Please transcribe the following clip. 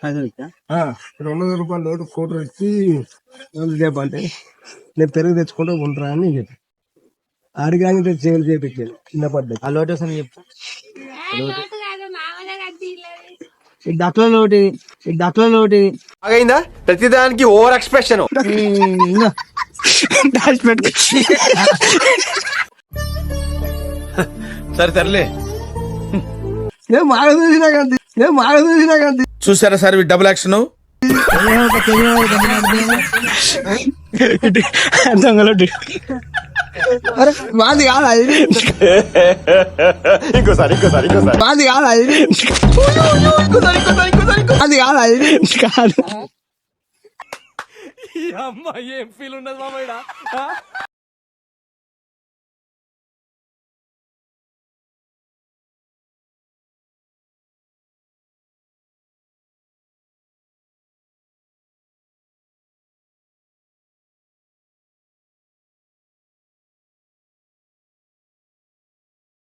200 note photo ఇచ్చి చెప్పంటే నేను పెరుగు తెచ్చుకుంటూ ఉంటారా అని చెప్పి అడిగాని చేతులు చేపించాను చిన్న పడ్డ ఆ లోటు అని చెప్తా డక్ల లోటి అయిందా ప్రతిదానికి ఓవర్ ఎక్స్ప్రెషన్ సరే తరలే చూసారా సార్ డబుల్ యాక్షన్ మాది కాదు అది ఇంకోసారి మాది కాదు అది అది కాదు అది కాదు అమ్మ ఏం ఫీల్ ఉండదు మామయ్య